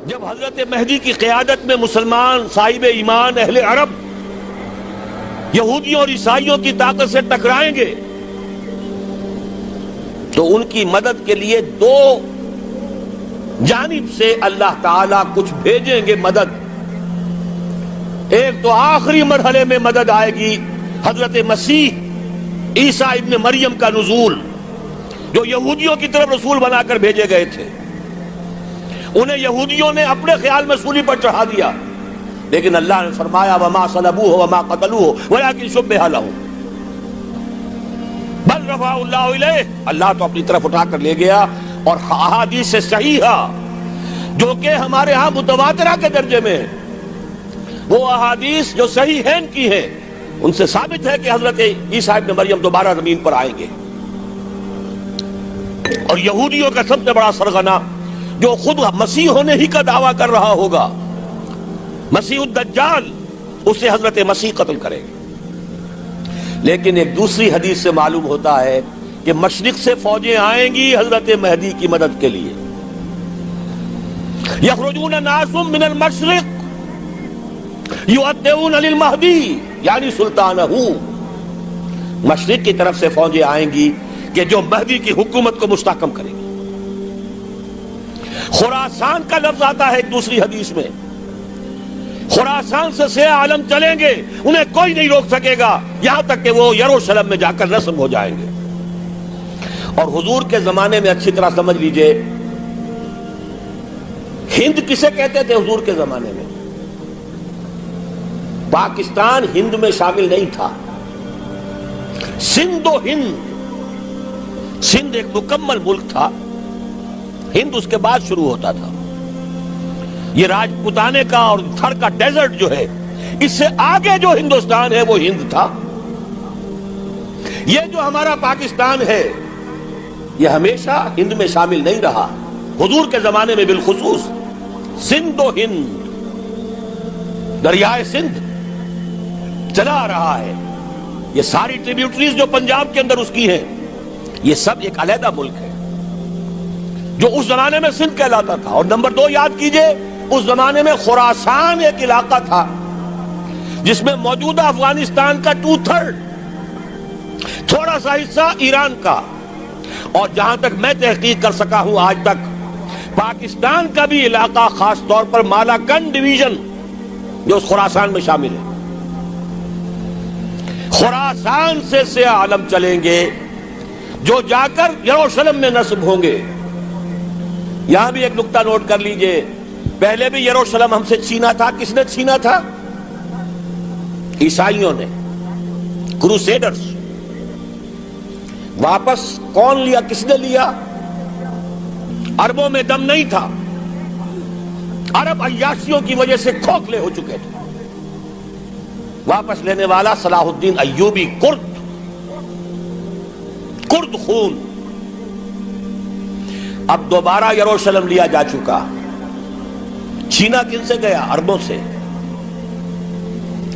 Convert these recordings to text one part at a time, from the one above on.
جب حضرت مہدی کی قیادت میں مسلمان صاحب ایمان اہل عرب یہودیوں اور عیسائیوں کی طاقت سے ٹکرائیں گے تو ان کی مدد کے لیے دو جانب سے اللہ تعالیٰ کچھ بھیجیں گے مدد. ایک تو آخری مرحلے میں مدد آئے گی حضرت مسیح عیسیٰ ابن مریم کا نزول، جو یہودیوں کی طرف رسول بنا کر بھیجے گئے تھے. انہیں یہودیوں نے اپنے خیال میں سولی پر چڑھا دیا، لیکن اللہ نے فرمایا وما صلبوہ وما قتلوہ ولکن شبہ لہم بل رفعہ اللہ الیہ. اللہ تو اپنی طرف اٹھا کر لے گیا. اور احادیث صحیحہ جو کہ ہمارے ہاں متواترہ کے درجے میں ہیں، وہ احادیث جو صحیح ہیں کی ہیں، ان سے ثابت ہے کہ حضرت عیسیٰ ابن مریم دوبارہ زمین پر آئیں گے. اور یہودیوں کا سب سے بڑا سرغنہ جو خود مسیح ہونے ہی کا دعویٰ کر رہا ہوگا، مسیح الدجال، اسے حضرت مسیح قتل کرے گے. لیکن ایک دوسری حدیث سے معلوم ہوتا ہے کہ مشرق سے فوجیں آئیں گی حضرت مہدی کی مدد کے لیے. یخرجون ناس من المشرق یؤدون للمہدی یعنی سلطانہ. مشرق کی طرف سے فوجیں آئیں گی کہ جو مہدی کی حکومت کو مستحکم کریں گی. خراسان کا لفظ آتا ہے ایک دوسری حدیث میں. خراسان سے سیاہ عالم چلیں گے، انہیں کوئی نہیں روک سکے گا یہاں تک کہ وہ یروشلم میں جا کر رسم ہو جائیں گے. اور حضور کے زمانے میں اچھی طرح سمجھ لیجئے، ہند کسے کہتے تھے حضور کے زمانے میں؟ پاکستان ہند میں شامل نہیں تھا. سندھ و ہند، سندھ ایک مکمل ملک تھا، ہند اس کے بعد شروع ہوتا تھا. یہ راجپوتانے کا اور تھر کا ڈیزرٹ جو ہے، اس سے آگے جو ہندوستان ہے وہ ہند تھا. یہ جو ہمارا پاکستان ہے یہ ہمیشہ ہند میں شامل نہیں رہا. حضور کے زمانے میں بالخصوص سندھ و ہند، دریائے سندھ چلا آ رہا ہے. یہ ساری ٹریبیوٹریز جو پنجاب کے اندر اس کی ہیں، یہ سب ایک علیحدہ ملک ہے جو اس زمانے میں سندھ کہلاتا تھا. اور نمبر 2 یاد کیجئے، اس زمانے میں خراسان ایک علاقہ تھا جس میں موجودہ افغانستان کا 2/3، تھوڑا سا حصہ ایران کا، اور جہاں تک میں تحقیق کر سکا ہوں آج تک پاکستان کا بھی علاقہ، خاص طور پر مالاکنڈ ڈویژن جو اس خراسان میں شامل ہے. خراسان سے سیاہ عالم چلیں گے جو جا کر یروشلم میں نصب ہوں گے. یہاں بھی ایک نقطہ نوٹ کر لیجئے، پہلے بھی یروشلم ہم سے چھینا تھا. کس نے چھینا تھا؟ عیسائیوں نے، کروسیڈرز. واپس کون لیا؟ کس نے لیا؟ عربوں میں دم نہیں تھا، عرب عیاشیوں کی وجہ سے کھوکھلے ہو چکے تھے. واپس لینے والا صلاح الدین ایوبی، کرد خون. اب دوبارہ یروشلم لیا جا چکا. چھینا کن سے گیا؟ عربوں سے.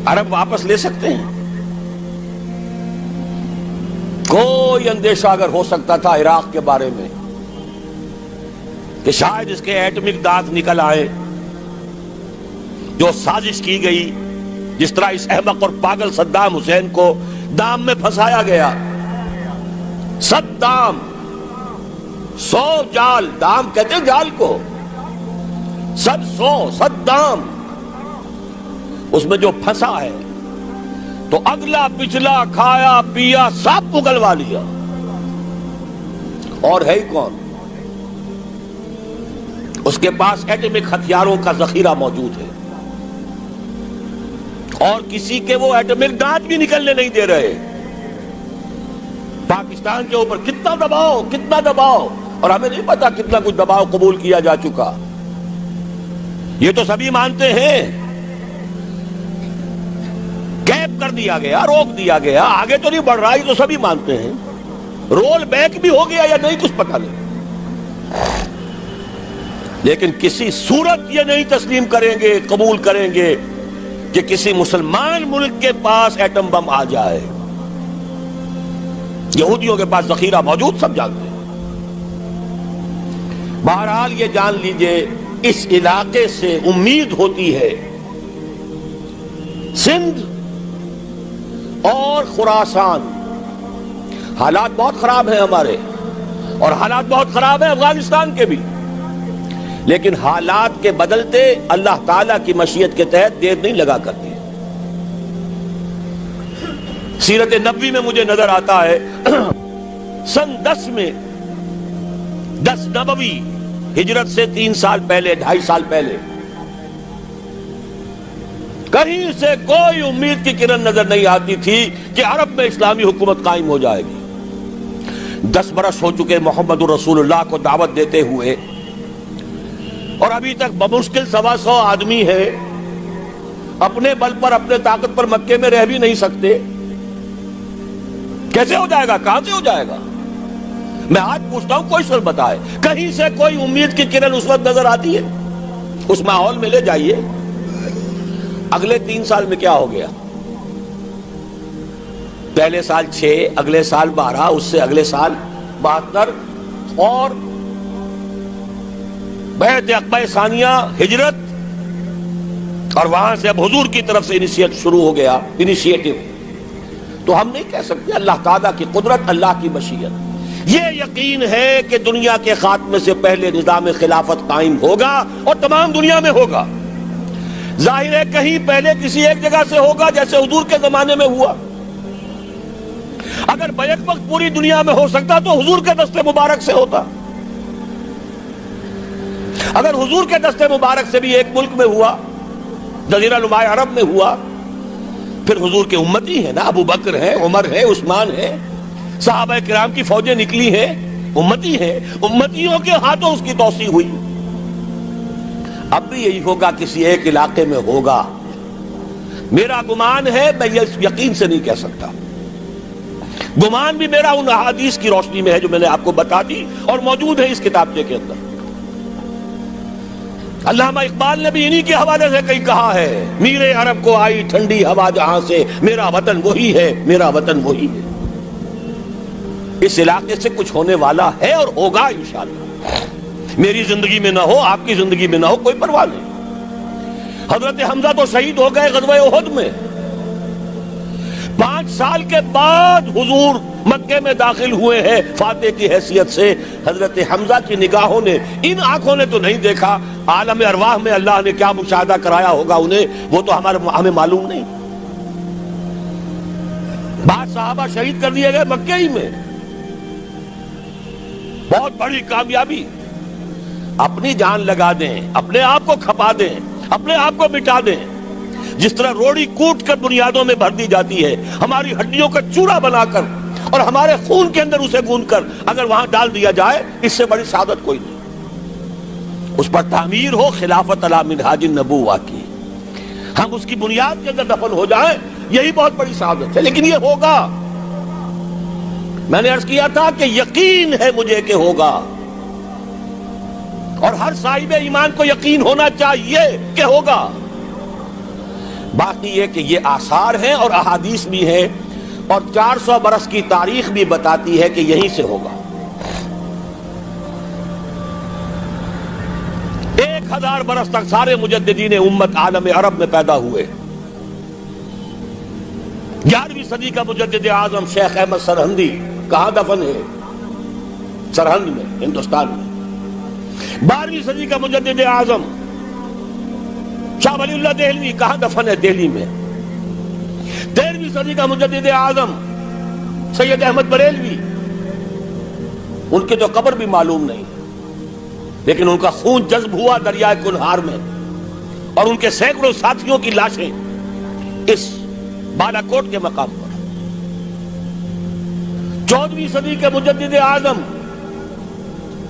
عرب واپس لے سکتے ہیں؟ کوئی اندیشہ اگر ہو سکتا تھا عراق کے بارے میں کہ شاید اس کے ایٹمک دانت نکل آئے، جو سازش کی گئی، جس طرح اس احمق اور پاگل صدام حسین کو دام میں پھنسایا گیا. صدام 100 جال، دام کہتے ہیں جال کو، 100 صدام، اس میں جو پھنسا ہے تو اگلا پچھلا کھایا پیا سب اگلوا لیا. اور ہے ہی کون؟ اس کے پاس ایٹمک ہتھیاروں کا ذخیرہ موجود ہے، اور کسی کے وہ ایٹمک دانت بھی نکلنے نہیں دے رہے. پاکستان کے اوپر کتنا دباؤ، کتنا دباؤ، اور ہمیں نہیں پتا کتنا کچھ دباؤ قبول کیا جا چکا. یہ تو سبھی مانتے ہیں. گیپ کر دیا گیا، روک دیا گیا، آگے تو نہیں بڑھ رہا، یہ تو سبھی مانتے ہیں. رول بیک بھی ہو گیا یا نہیں کچھ پتہ نہیں. لیکن کسی صورت یہ نہیں تسلیم کریں گے، قبول کریں گے کہ کسی مسلمان ملک کے پاس ایٹم بم آ جائے. یہودیوں کے پاس ذخیرہ موجود، سب جانتے ہیں. بہرحال یہ جان لیجئے اس علاقے سے امید ہوتی ہے، سندھ اور خراسان، حالات بہت خراب ہیں ہمارے، اور حالات بہت خراب ہیں افغانستان کے بھی، لیکن حالات کے بدلتے اللہ تعالیٰ کی مشیت کے تحت دیر نہیں لگا کرتی۔ سیرت نبوی میں مجھے نظر آتا ہے سن 10 میں، 10 نبوی، ہجرت سے 3 سال پہلے، 2.5 سال پہلے، کہیں سے کوئی امید کی کرن نظر نہیں آتی تھی کہ عرب میں اسلامی حکومت قائم ہو جائے گی۔ 10 برس ہو چکے محمد رسول اللہ کو دعوت دیتے ہوئے، اور ابھی تک بمشکل 125 آدمی ہے، اپنے بل پر، اپنے طاقت پر مکے میں رہ بھی نہیں سکتے۔ کیسے ہو جائے گا؟ کہاں سے ہو جائے گا؟ میں آج پوچھتا ہوں، کوئی سر بتائے، کہیں سے کوئی امید کی کرن اس وقت نظر آتی ہے؟ اس ماحول میں لے جائیے۔ اگلے 3 سال میں کیا ہو گیا؟ پہلے سال 6، اگلے سال 12، اس سے اگلے سال 72، اور بیعت عقبہ ثانیہ، ہجرت، اور وہاں سے اب حضور کی طرف سے انیشیٹ شروع ہو گیا، انیشیٹو۔ تو ہم نہیں کہہ سکتے، اللہ تعالیٰ کی قدرت، اللہ کی مشیت۔ یہ یقین ہے کہ دنیا کے خاتمے سے پہلے نظام خلافت قائم ہوگا، اور تمام دنیا میں ہوگا۔ ظاہر ہے کہیں پہلے کسی ایک جگہ سے ہوگا، جیسے حضور کے زمانے میں ہوا۔ اگر بیک وقت پوری دنیا میں ہو سکتا تو حضور کے دست مبارک سے ہوتا۔ اگر حضور کے دست مبارک سے بھی ایک ملک میں ہوا، جزیرہ نما عرب میں ہوا، پھر حضور کے امتی ہیں نا، ابو بکر ہیں، عمر ہے، عثمان ہے، صحابہ کرام کی فوجیں نکلی ہیں، امتی ہیں، امتیوں کے ہاتھوں اس کی توسیع ہوئی۔ اب بھی یہی ہوگا، کسی ایک علاقے میں ہوگا۔ میرا گمان ہے، میں یہ یقین سے نہیں کہہ سکتا، گمان بھی میرا ان احادیث کی روشنی میں ہے جو میں نے آپ کو بتا دی اور موجود ہے اس کتابچے کے اندر۔ علامہ اقبال نے بھی انہی کے حوالے سے کہیں کہا ہے، میرے عرب کو آئی ٹھنڈی ہوا جہاں سے، میرا وطن وہی ہے، میرا وطن وہی ہے۔ اس علاقے سے کچھ ہونے والا ہے اور ہوگا انشاءاللہ۔ میری زندگی میں نہ ہو، آپ کی زندگی میں نہ ہو، کوئی پرواہ نہیں۔ حضرت حمزہ تو شہید ہو گئے غزوہ احد میں۔ 5 سال کے بعد حضور مکے میں داخل ہوئے ہیں فاتح کی حیثیت سے۔ حضرت حمزہ کی نگاہوں نے، ان آنکھوں نے تو نہیں دیکھا، عالم ارواح میں اللہ نے کیا مشاہدہ کرایا ہوگا انہیں، وہ تو ہمیں معلوم نہیں۔ بعض صحابہ شہید کر دیے گئے مکے ہی میں۔ بہت بڑی کامیابی۔ اپنی جان لگا دیں، اپنے آپ کو کھپا دیں، اپنے آپ کو مٹا دیں۔ جس طرح روڑی کوٹ کر بنیادوں میں بھر دی جاتی ہے، ہماری ہڈیوں کا چورا بنا کر اور ہمارے خون کے اندر اسے گوندھ کر اگر وہاں ڈال دیا جائے، اس سے بڑی سعادت کوئی نہیں۔ اس پر تعمیر ہو خلافت علی منہاج النبوہ کی، ہم اس کی بنیاد کے اندر دفن ہو جائیں، یہی بہت بڑی سعادت ہے۔ لیکن یہ ہوگا، میں نے عرض کیا تھا کہ یقین ہے مجھے کہ ہوگا، اور ہر صاحب ایمان کو یقین ہونا چاہیے کہ ہوگا۔ باقی یہ کہ یہ آثار ہیں اور احادیث بھی ہیں، اور 400 برس کی تاریخ بھی بتاتی ہے کہ یہیں سے ہوگا۔ 1000 برس تک سارے مجددین امت عالم عرب میں پیدا ہوئے۔ 11ویں صدی کا مجدد اعظم شیخ احمد سرہندی کہاں دفن ہے؟ سرہند میں، ہندوستان میں۔ 12ویں صدی کا مجدد اعظم شاہ ولی اللہ دہلوی کہاں دفن ہے؟ دہلی میں۔ 13ویں صدی کا مجدد اعظم سید احمد بریلوی، ان کے تو قبر بھی معلوم نہیں، لیکن ان کا خون جذب ہوا دریائے کنہار میں، اور ان کے سینکڑوں ساتھیوں کی لاشیں اس بالا کوٹ کے مقام پر۔ 14ویں صدی کے مجدد اعظم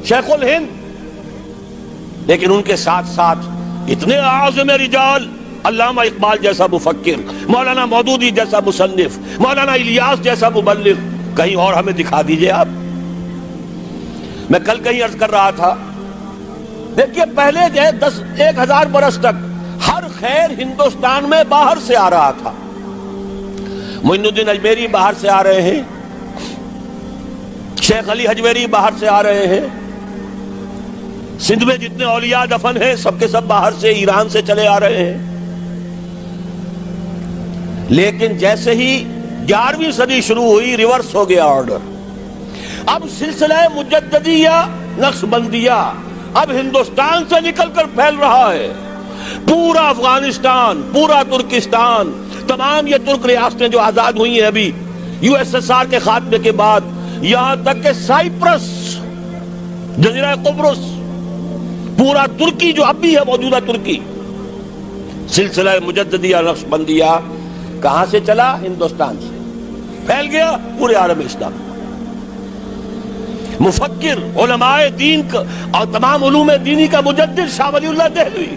شیخ الہند، لیکن ان کے ساتھ ساتھ اتنے اعظم رجال، علامہ اقبال جیسا مفکر، مولانا مودودی جیسا مصنف، مولانا الیاس جیسا مبلغ، کہیں اور ہمیں دکھا دیجئے آپ۔ میں کل کہیں عرض کر رہا تھا، دیکھیے پہلے جو ہے 1000 برس تک ہر خیر ہندوستان میں باہر سے آ رہا تھا۔ معین الدین اجمیری باہر سے آ رہے ہیں، شیخ علی حجویری باہر سے آ رہے ہیں، سندھ میں جتنے اولیاء دفن ہیں سب کے سب باہر سے ایران سے چلے آ رہے ہیں. لیکن جیسے ہی 11ویں صدی شروع ہوئی ریورس ہو گیا آرڈر. اب سلسلہ مجددیہ نقشبندیہ اب ہندوستان سے نکل کر پھیل رہا ہے. پورا افغانستان، پورا ترکستان، تمام یہ ترک ریاستیں جو آزاد ہوئی ہیں ابھی یو ایس ایس آر کے خاتمے کے بعد، یہاں تک کہ سائپرس، جزیرہ قبرص، پورا ترکی جو اب بھی ہے موجودہ ترکی. سلسلہ مجددیہ نقشبندیہ کہاں سے چلا؟ ہندوستان سے پھیل گیا پورے عالم اسلام. مفکر، علماء دین اور تمام علوم دینی کا مجدد شاہ ولی اللہ دہلوی.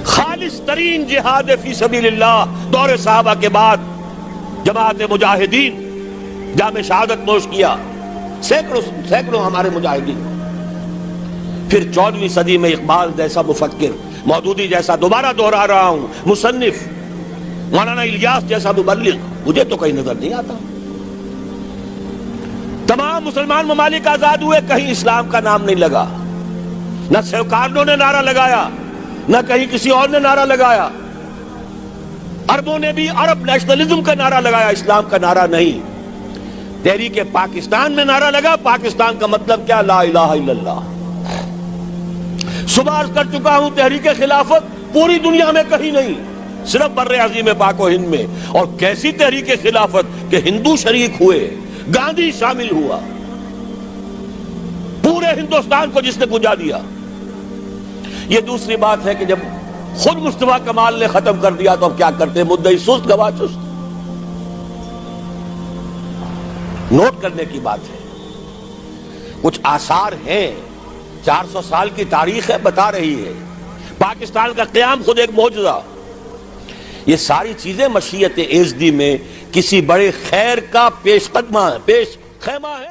خالص ترین جہاد فی سبیل اللہ دور صحابہ کے بعد جماعت مجاہدین جام شہادت نوش کیا، سینکڑوں ہمارے مجاہدین. پھر 14ویں صدی میں اقبال جیسا مفکر، مودودی جیسا، دوبارہ دوہرا رہا ہوں، مصنف، مولانا الیاس جیسا مبلغ مجھے تو کہیں نظر نہیں آتا. تمام مسلمان ممالک آزاد ہوئے، کہیں اسلام کا نام نہیں لگا. نہ سیوکارنوں نے نعرہ لگایا، نہ کہیں کسی اور نے نعرہ لگایا. عربوں نے بھی عرب نیشنلزم کا نعرہ لگایا، اسلام کا نعرہ نہیں. تحریک پاکستان میں نعرہ لگا، پاکستان کا مطلب کیا؟ لا الہ الا اللہ. صبح عرض کر چکا ہوں، تحریک خلافت پوری دنیا میں کہیں نہیں، صرف بر عظیم پاک و ہند میں. اور کیسی تحریک خلافت کہ ہندو شریک ہوئے، گاندھی شامل ہوا، پورے ہندوستان کو جس نے گنجا دیا. یہ دوسری بات ہے کہ جب خود مصطفیٰ کمال نے ختم کر دیا تو اب کیا کرتے؟ مدعی سست گواہ چست. نوٹ کرنے کی بات ہے، کچھ آثار ہیں، 400 سال کی تاریخ ہے، بتا رہی ہے پاکستان کا قیام خود ایک معجزہ. یہ ساری چیزیں مشیت ایزدی میں کسی بڑے خیر کا پیش خیمہ ہے.